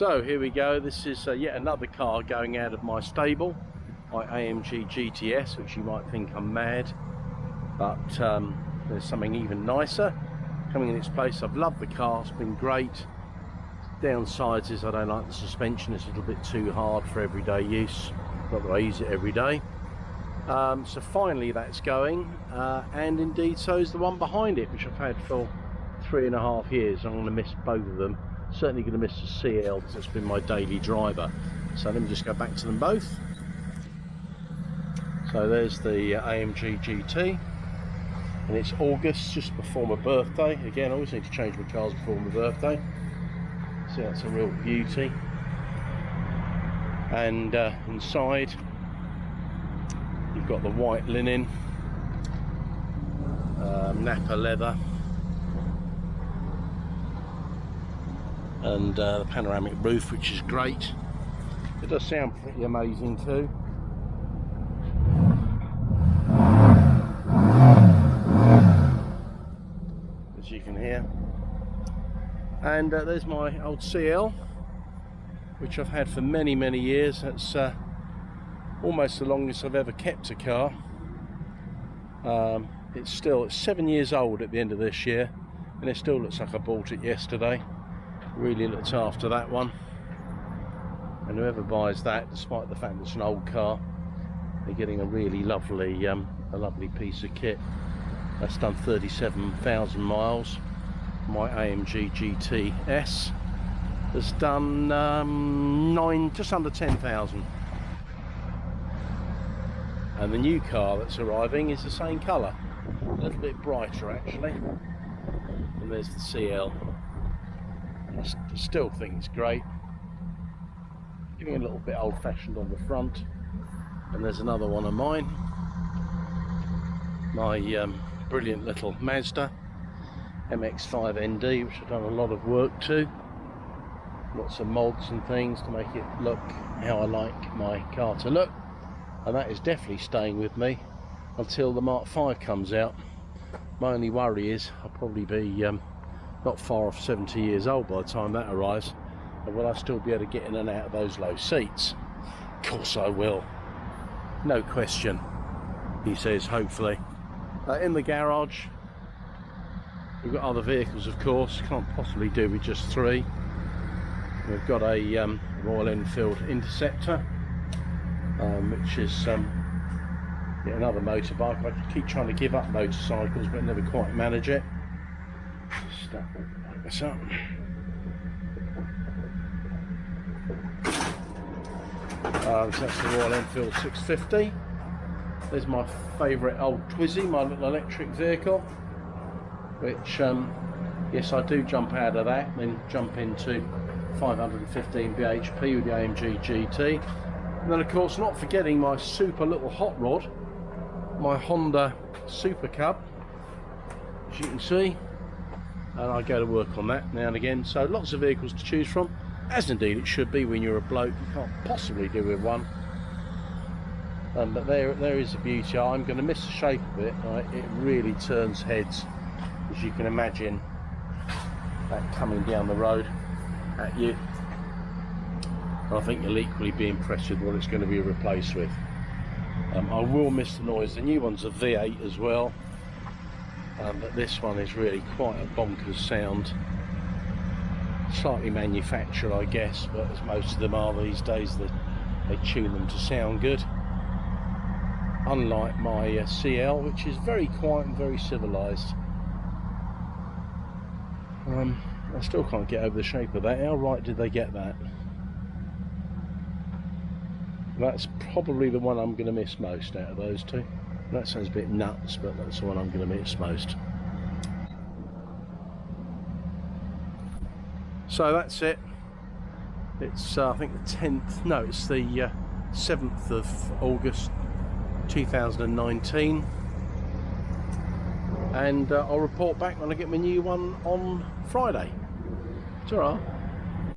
So here we go. This is yet another car going out of my stable, my AMG GTS, which you might think I'm mad, but there's something even nicer coming in its place. I've loved the car, it's been great. Downsides is I don't like the suspension, it's a little bit too hard for everyday use, not that I use it every day. So finally that's going, and indeed so is the one behind it, which I've had for 3.5 years. I'm going to miss both of them. Certainly going to miss the CL because it's been my daily driver. So let me just go back to them both. So there's the AMG GT, and it's August, just before my birthday. Again, I always need to change my cars before my birthday. So that's a real beauty. And inside you've got the white linen, Napa leather, and the panoramic roof, which is great. It does sound pretty amazing too. As you can hear. And there's my old CL, which I've had for many years. That's almost the longest I've ever kept a car. It's 7 years old at the end of this year, and it still looks like I bought it yesterday. Really looked after that one, and whoever buys that, despite the fact it's an old car, they're getting a really lovely piece of kit. That's done 37,000 miles. My AMG GTS has done just under 10,000. And the new car that's arriving is the same colour, a little bit brighter actually. And there's the CL. I still think it's great. Getting a little bit old-fashioned on the front. And there's another one of mine, my brilliant little Mazda MX-5 ND, which I've done a lot of work to. Lots of mods and things to make it look how I like my car to look. And that is definitely staying with me until the Mark V comes out. My only worry is I'll probably be not far off 70 years old by the time that arrives, and will I still be able to get in and out of those low seats? Of course I will, no question, he says, hopefully. In the garage we've got other vehicles, of course, can't possibly do with just 3. We've got a Royal Enfield Interceptor, which is yet another motorbike. I keep trying to give up motorcycles but never quite manage it. Start like this up. So that's the Royal Enfield 650. There's my favourite old Twizy, my little electric vehicle, which yes, I do jump out of that, then jump into 515 bhp with the AMG GT. And then of course, not forgetting my super little hot rod, my Honda Super Cub, as you can see. And I go to work on that now and again. So lots of vehicles to choose from, as indeed it should be when you're a bloke. You can't possibly do with one. But there is the beauty. I'm going to miss the shape of it. It really turns heads, as you can imagine, that coming down the road at you. And I think you'll equally be impressed with what it's going to be replaced with. I will miss the noise. The new one's a V8 as well. But this one is really quite a bonkers sound. Slightly manufactured, I guess, but as most of them are these days, they tune them to sound good. Unlike my CL, which is very quiet and very civilised. I still can't get over the shape of that. How right did they get that? That's probably the one I'm going to miss most out of those two. That sounds a bit nuts, but that's the one I'm going to miss most. So that's it. It's I think the 10th, no, it's the 7th of August 2019. And I'll report back when I get my new one on Friday. It's alright.